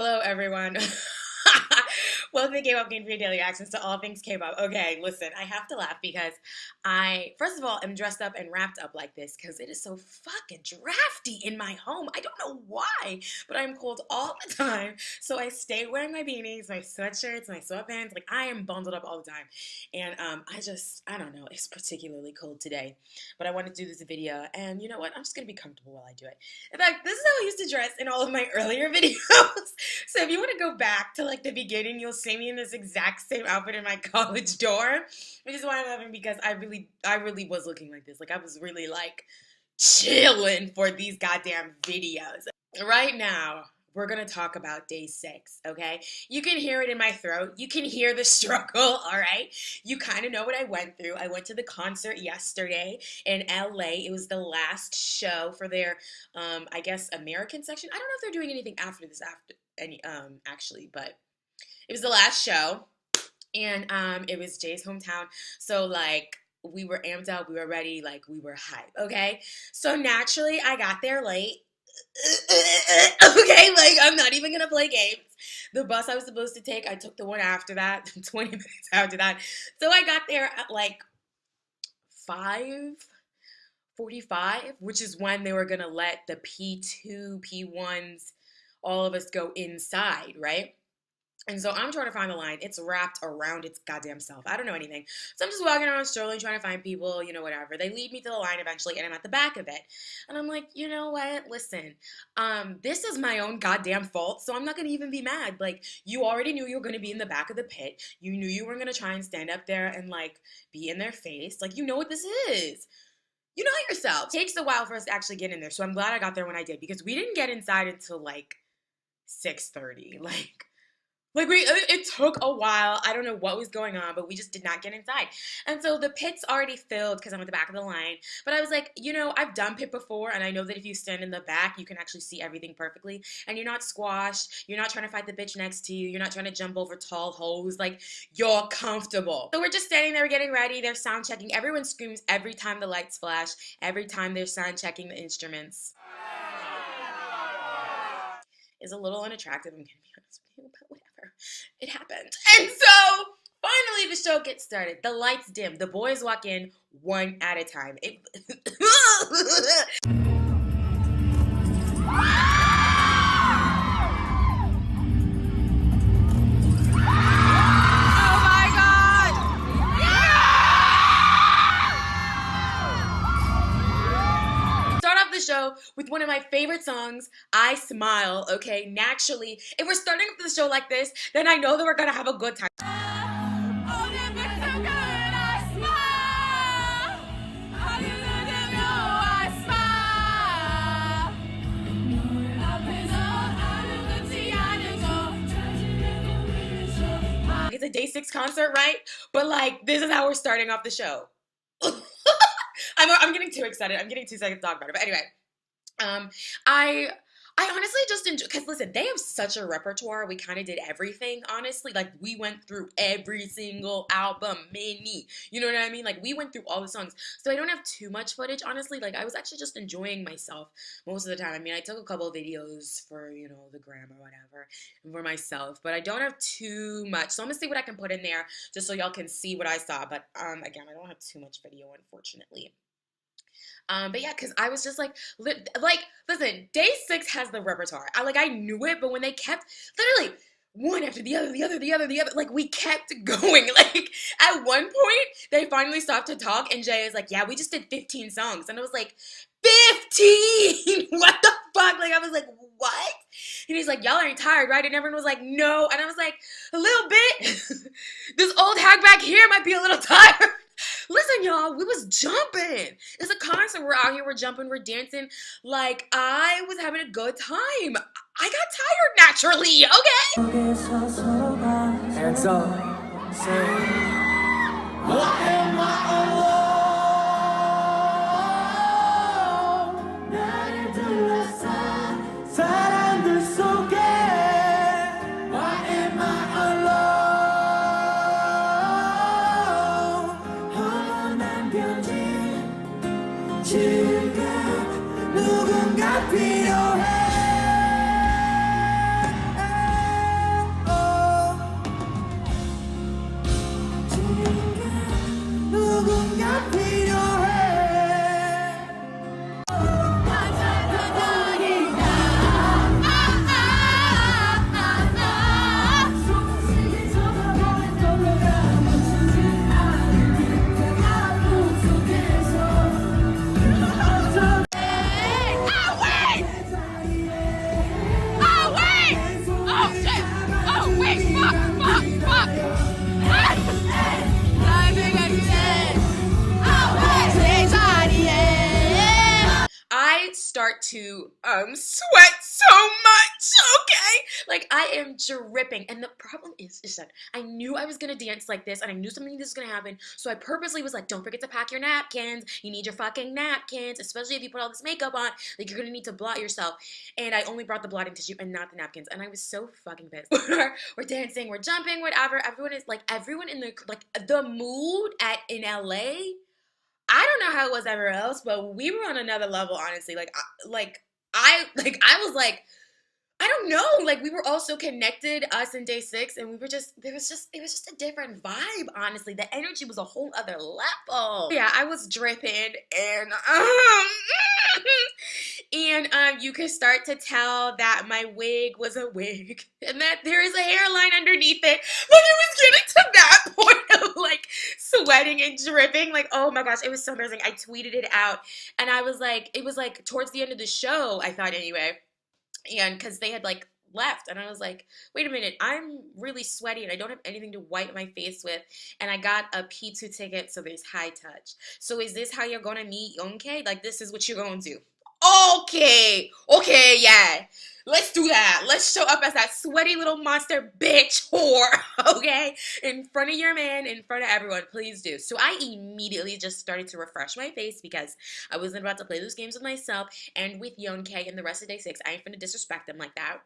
Hello, everyone. Welcome to K-pop Game for your daily access to all things K-pop. Okay, listen, I have to laugh because I, first of all, am dressed up and wrapped up like this because it is so fucking drafty in my home. I don't know why, but I'm cold all the time. So I stay wearing my beanies, my sweatshirts, my sweatpants. Like, I am bundled up all the time. And I don't know, it's particularly cold today. But I wanted to do this video, and you know what? I'm just going to be comfortable while I do it. In fact, this is how I used to dress in all of my earlier videos. So if you want to go back to like the beginning, you'll see me in this exact same outfit in my college dorm, which is why I'm laughing because I really was looking like this. Like I was really like chilling for these goddamn videos. Right now, we're gonna talk about Day6, okay? You can hear it in my throat. You can hear the struggle, all right? You kind of know what I went through. I went to the concert yesterday in LA. It was the last show for their, I guess, American section. I don't know if they're doing anything after this, actually, but it was the last show, and it was Jay's hometown. So like we were amped up, we were ready, like we were hype. Okay, so naturally I got there late. Okay, like I'm not even gonna play games. The bus I was supposed to take, I took the one after that, 20 minutes after that. So I got there at like 5:45, which is when they were gonna let the P2, P1s, all of us go inside, right? And so I'm trying to find the line. It's wrapped around its goddamn self. I don't know anything. So I'm just walking around strolling, trying to find people, you know, whatever. They lead me to the line eventually, and I'm at the back of it. And I'm like, you know what? Listen, this is my own goddamn fault, so I'm not going to even be mad. Like, you already knew you were going to be in the back of the pit. You knew you were going to try and stand up there and, like, be in their face. Like, you know what this is. You know it yourself. It takes a while for us to actually get in there, so I'm glad I got there when I did, because we didn't get inside until, like, 6:30. It took a while. I don't know what was going on, but we just did not get inside. And so the pit's already filled because I'm at the back of the line. But I was like, you know, I've done pit before, and I know that if you stand in the back, you can actually see everything perfectly. And you're not squashed. You're not trying to fight the bitch next to you. You're not trying to jump over tall hoes. Like, you're comfortable. So we're just standing there getting ready. They're sound checking. Everyone screams every time the lights flash, every time they're sound checking the instruments. Is a little unattractive, I'm gonna be honest with you, but whatever. It happened. And so finally the show gets started. The lights dim. The boys walk in one at a time. Show with one of my favorite songs, I Smile. Okay, naturally, if we're starting up the show like this, then I know that we're gonna have a good time. It's a Day6 concert, right? But like, this is how we're starting off the show. I'm getting too excited. I'm getting too excited to talk about it. But anyway, I honestly just enjoy, because listen, they have such a repertoire. We kind of did everything, honestly. Like, we went through every single album, mini. You know what I mean? Like, we went through all the songs. So I don't have too much footage, honestly. Like, I was actually just enjoying myself most of the time. I mean, I took a couple of videos for, you know, the gram or whatever, for myself. But I don't have too much. So I'm going to see what I can put in there just so y'all can see what I saw. But, again, I don't have too much video, unfortunately. But yeah, because I was just like, listen, Day6 has the repertoire. I knew it, but when they kept, literally, one after the other, like, we kept going. Like, at one point, they finally stopped to talk, and Jay is like, yeah, we just did 15 songs. And I was like, 15? What the fuck? Like, I was like, what? And he's like, y'all ain't tired, right? And everyone was like, no. And I was like, a little bit. This old hag back here might be a little tired. Listen, y'all, we was jumping. It's a concert. We're out here, we're jumping, we're dancing. Like, I was having a good time. I got tired naturally, okay? Hands up, say, what am I alone? 나를 둘러싼 사람들 속에 Why am I alone? 홀로 남겨진 지금 누군가 필요해 I start to sweat so much, okay? Like I am dripping. And the problem is that I knew I was gonna dance like this and I knew something like this was gonna happen. So I purposely was like, don't forget to pack your napkins. You need your fucking napkins, especially if you put all this makeup on. Like you're gonna need to blot yourself. And I only brought the blotting tissue and not the napkins. And I was so fucking pissed. We're dancing, we're jumping, whatever. Everyone in the mood in LA. I don't know how it was everywhere else, but we were on another level, honestly. I was like, I don't know. Like we were all so connected, us and Day6, and we were just it was just a different vibe, honestly. The energy was a whole other level. Yeah, I was dripping and you could start to tell that my wig was a wig and that there is a hairline underneath it. But it was getting to that point of like sweating and dripping. Like, oh my gosh, it was so embarrassing. I tweeted it out and I was like, it was like towards the end of the show, I thought anyway. And because they had like left and I was like, wait a minute, I'm really sweaty and I don't have anything to wipe my face with, and I got a P2 ticket, so there's high touch. So is this how you're gonna meet Yonkei? Like this is what you're gonna do? Okay, yeah, let's do that. Let's show up as that sweaty little monster bitch whore, okay, in front of your man, in front of everyone. Please do. So I immediately just started to refresh my face because I wasn't about to play those games with myself and with Yonkei and the rest of Day6. I ain't finna disrespect them like that.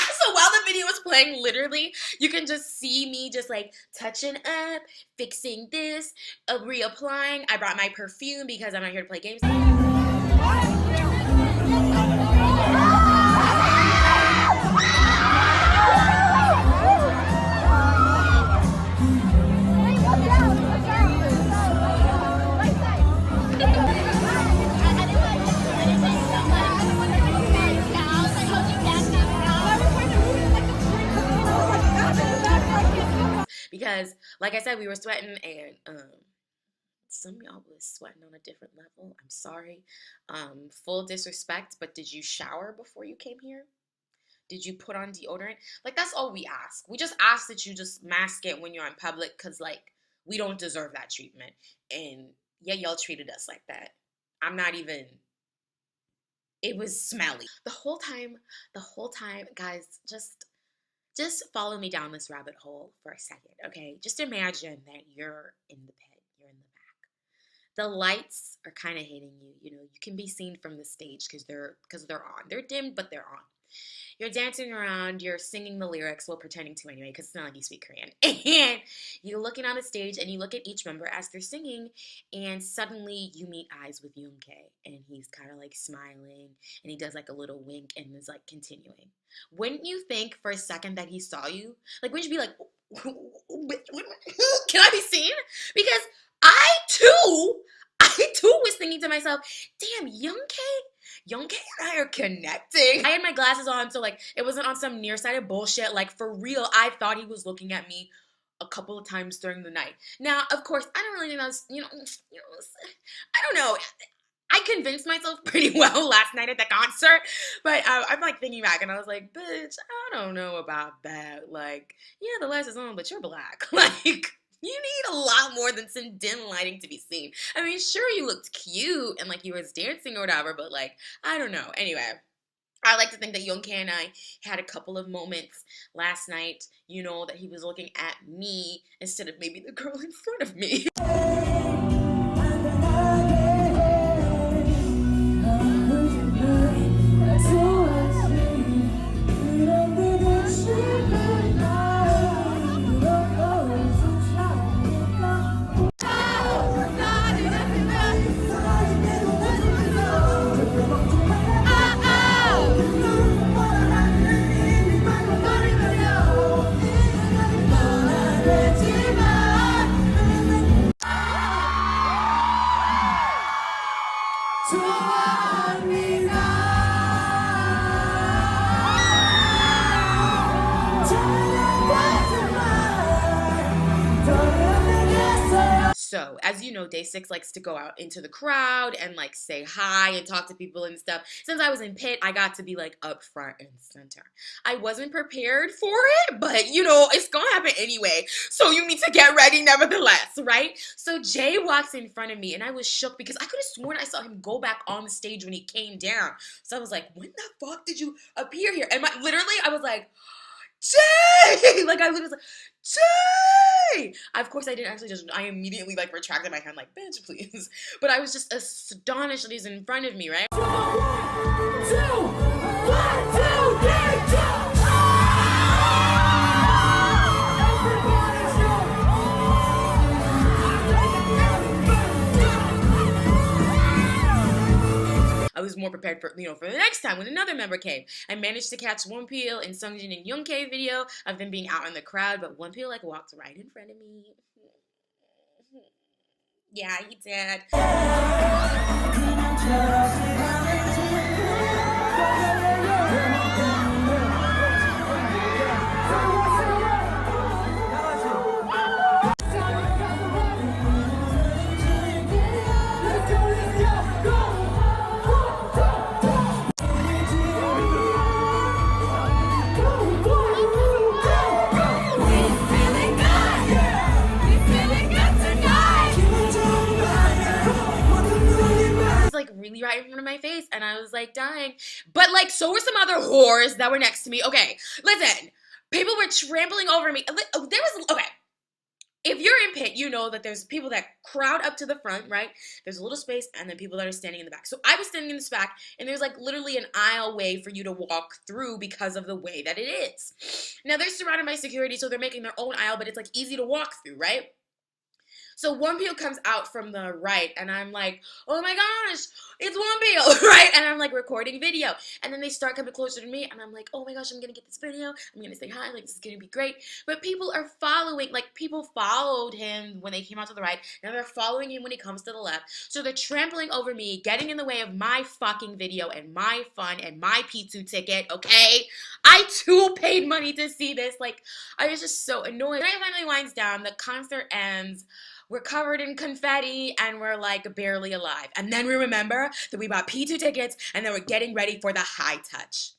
So while the video was playing, literally, you can just see me just like touching up, fixing this, reapplying. I brought my perfume because I'm not here to play games. Because, like I said, we were sweating, and some of y'all was sweating on a different level. I'm sorry. Full disrespect, but did you shower before you came here? Did you put on deodorant? Like, that's all we ask. We just ask that you just mask it when you're in public, because, like, we don't deserve that treatment. And, yeah, y'all treated us like that. I'm not even... It was smelly. The whole time, guys, just follow me down this rabbit hole for a second, okay? Just imagine that you're in the pit, you're in the back. The lights are kind of hitting you. You know, you can be seen from the stage because they're on. They're dimmed, but they're on. You're dancing around, you're singing the lyrics, well, pretending to anyway, because it's not like you speak Korean. And you're looking on the stage, and you look at each member as they're singing, and suddenly you meet eyes with Yonkei, and he's kind of like smiling, and he does like a little wink, and is like continuing. Wouldn't you think for a second that he saw you? Like, wouldn't you be like, can I be seen? Because I too was thinking to myself, damn, Yonkei and I are connecting. I had my glasses on, so like it wasn't on some nearsighted bullshit. Like for real, I thought he was looking at me a couple of times during the night. Now, of course, I don't really think that's, I don't know. I convinced myself pretty well last night at the concert, but I'm like thinking back and I was like, bitch, I don't know about that. Like, yeah, the lights is on, but you're black. Like, you need a lot more than some dim lighting to be seen. I mean, sure, you looked cute and like you was dancing or whatever, but like, I don't know. Anyway, I like to think that Yonkei and I had a couple of moments last night, that he was looking at me instead of maybe the girl in front of me. So, as you know, Day6 likes to go out into the crowd and like say hi and talk to people and stuff. Since I was in pit, I got to be like up front and center. I wasn't prepared for it, but you know, it's gonna happen anyway. So you need to get ready nevertheless, right? So Jay walks in front of me and I was shook because I could have sworn I saw him go back on the stage when he came down. So I was like, when the fuck did you appear here? And literally, I was like, Jay! Like, I literally was like, Jay! Of course, I didn't actually I immediately, like, retracted my hand, like, bitch, please. But I was just astonished that he's in front of me, right? 2, 1, 2, 3, 2. I was more prepared for, you know, for the next time when another member came. I managed to catch Wonpil and Sungjin and Youngtae video of them being out in the crowd, but Wonpil, like, walked right in front of me. Yeah, he did. Really right in front of my face, and I was like dying. But like, so were some other whores that were next to me. Okay, listen, people were trampling over me. There was, okay, if you're in pit, you know that there's people that crowd up to the front, right? There's a little space, and then people that are standing in the back. So I was standing in this back, and there's like literally an aisle way for you to walk through because of the way that it is. Now they're surrounded by security, so they're making their own aisle, but it's like easy to walk through, right? So Wonpil comes out from the right, and I'm like, oh my gosh, it's Wonpil, right? And I'm like recording video. And then they start coming closer to me, and I'm like, oh my gosh, I'm gonna get this video. I'm gonna say hi, like, this is gonna be great. But people are following, like, people followed him when they came out to the right. Now they're following him when he comes to the left. So they're trampling over me, getting in the way of my fucking video and my fun and my P2 ticket, okay? I too paid money to see this. Like, I was just so annoyed. Then it finally winds down, the concert ends. We're covered in confetti and we're like barely alive. And then we remember that we bought P2 tickets and then we're getting ready for the high touch.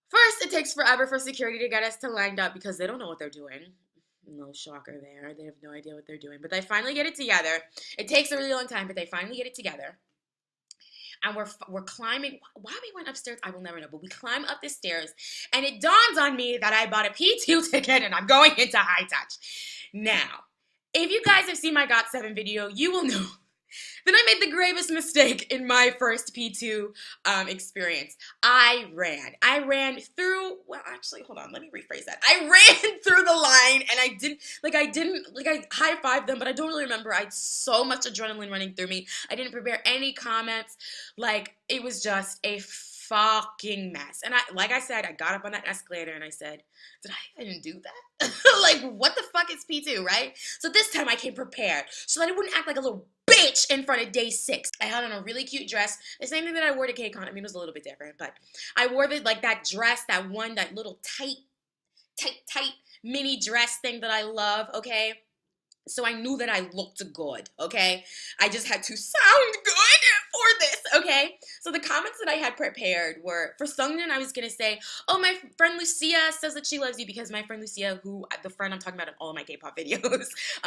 First, it takes forever for security to get us to lined up because they don't know what they're doing. No shocker there. They have no idea what they're doing. But they finally get it together. It takes a really long time, but they finally get it together. And we're climbing. Why we went upstairs, I will never know. But we climb up the stairs, and it dawns on me that I bought a P2 ticket, and I'm going into high touch. Now, if you guys have seen my GOT7 video, you will know that I made the gravest mistake in my first P2 experience. I ran through, well, actually, hold on, let me rephrase that. I ran through the line, and I high-fived them, but I don't really remember. I had so much adrenaline running through me. I didn't prepare any comments. Like, it was just a fucking mess. And like I said, I got up on that escalator, and I said, did I even do that? Like, what the fuck is P2, right? So this time I came prepared so that I wouldn't act like a little bitch in front of Day6. I had on a really cute dress, the same thing that I wore to KCON. I mean, it was a little bit different, but I wore that dress, that little tight mini dress thing that I love, okay? So I knew that I looked good, okay? I just had to sound good for this, okay? So the comments that I had prepared were, for Sungjin, I was going to say, oh, my friend Lucia says that she loves you because my friend Lucia, the friend I'm talking about in all of my K-pop videos,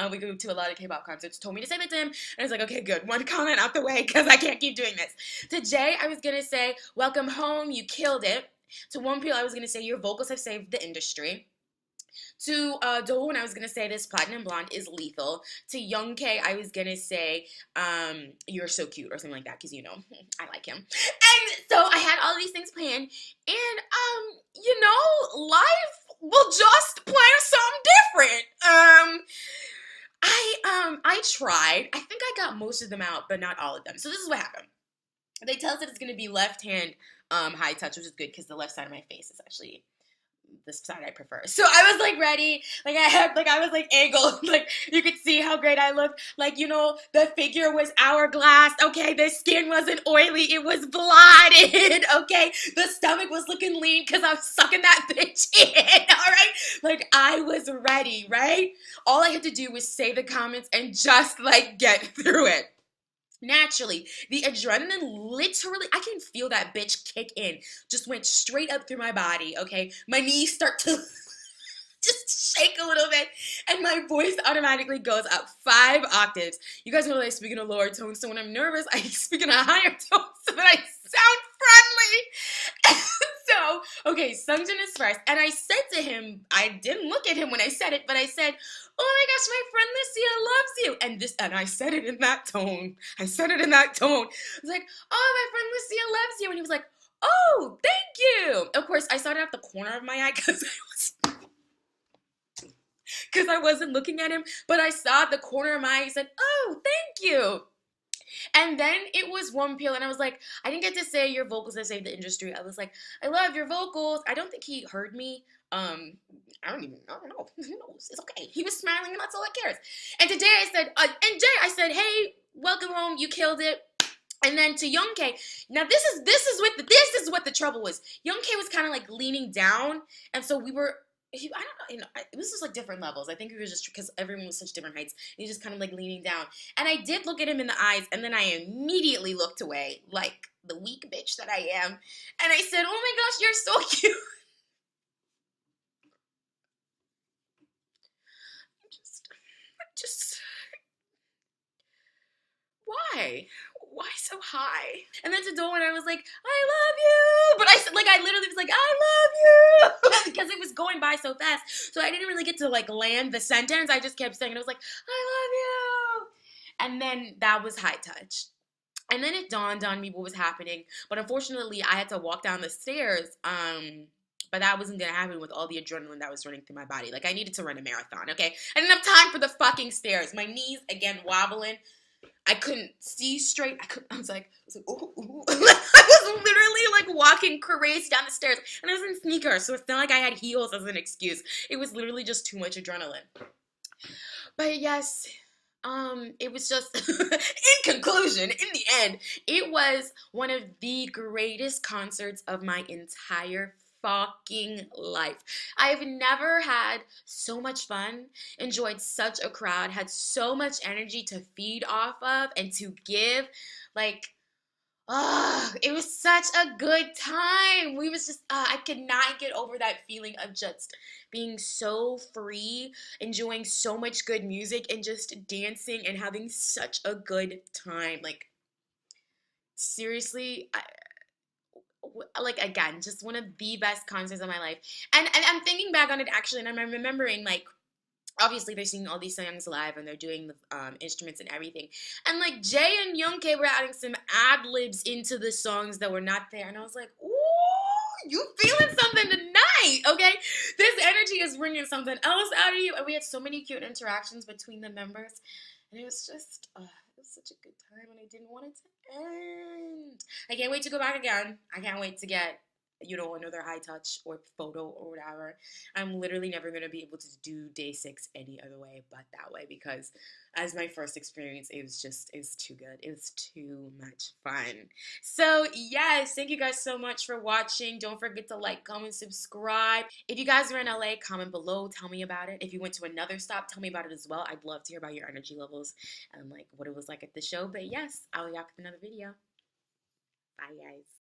we go to a lot of K-pop concerts, told me to say that to him, and I was like, okay, good, one comment out the way because I can't keep doing this. To Jay, I was going to say, welcome home, you killed it. To Wonpil, I was going to say, your vocals have saved the industry. To Dowoon, I was going to say this platinum blonde is lethal. To Youngtae, I was going to say, you're so cute or something like that because, you know, I like him. And so I had all these things planned. And, you know, life will just plan something different. I tried. I think I got most of them out, but not all of them. So this is what happened. They tell us that it's going to be left hand high touch, which is good because the left side of my face is actually the side I prefer. So I was like ready, like I had, like I was like angled, like you could see how great I looked. Like, you know, the figure was hourglass. Okay, the skin wasn't oily, it was blotted. Okay, the stomach was looking lean because I was sucking that bitch in. All right, like I was ready. Right, all I had to do was say the comments and just like get through it. Naturally, the adrenaline literally, I can feel that bitch kick in. Just went straight up through my body, okay? My knees start to just shake a little bit, and my voice automatically goes up 5 octaves. You guys know that I speak in a lower tone, so when I'm nervous, I speak in a higher tone so that I sound friendly. So, okay, Sungjoon is first, and I said to him, I didn't look at him when I said it, but I said, "Oh my gosh, my friend Lucia loves you," and I said it in that tone. I said it in that tone. I was like, "Oh, my friend Lucia loves you," and he was like, "Oh, thank you." Of course, I saw it at the corner of my eye because I wasn't looking at him, but I saw the corner of my eye. He said, "Oh, thank you." And then it was one peel, and I was like, I didn't get to say your vocals that saved the industry. I was like, I love your vocals. I don't think he heard me. I don't know. Who knows? It's okay. He was smiling, and that's all that cares. And today I said, hey, welcome home. You killed it. And then to Youngkae, now this is what the trouble was. Youngkae was kind of like leaning down, and so we were. I don't know, it was just like different levels. I think it was just because everyone was such different heights. He was just kind of like leaning down, and I did look at him in the eyes, and then I immediately looked away, like the weak bitch that I am, and I said, "Oh my gosh, you're so cute." just why? Why so high? And then to Dolan, I was like, I love you. But I literally was like, I love you. Because it was going by so fast. So I didn't really get to like land the sentence. I just kept saying, I was like, I love you. And then that was high touch. And then it dawned on me what was happening. But unfortunately, I had to walk down the stairs. But that wasn't gonna happen with all the adrenaline that was running through my body. Like I needed to run a marathon, okay? I didn't have time for the fucking stairs. My knees again wobbling. I couldn't see straight. I was like, ooh, ooh. I was literally like walking crazy down the stairs, and I was in sneakers, so it's not like I had heels as an excuse. It was literally just too much adrenaline. But yes, it was just, in conclusion, in the end, it was one of the greatest concerts of my entire fucking life. I've never had so much fun, enjoyed such a crowd, had so much energy to feed off of and to give. Like, oh, it was such a good time. We was just, I could not get over that feeling of just being so free, enjoying so much good music, and just dancing and having such a good time. Like, seriously, like again, just one of the best concerts of my life. And I'm thinking back on it actually, and I'm remembering like obviously they're singing all these songs live and they're doing the instruments and everything. And like Jay and Youngkae were adding some ad libs into the songs that were not there, and I was like, "Ooh, you feeling something tonight? Okay, this energy is bringing something else out of you." And we had so many cute interactions between the members, and it was just, it was such a good time, and I didn't want it to end. I can't wait to go back again. I can't wait to get another high touch or photo or whatever. I'm literally never going to be able to do Day6 any other way but that way because as my first experience, it was too good. It was too much fun. So yes, thank you guys so much for watching. Don't forget to like, comment, subscribe. If you guys are in LA, comment below. Tell me about it. If you went to another stop, tell me about it as well. I'd love to hear about your energy levels and like what it was like at the show. But yes, I'll be back with another video. Bye guys.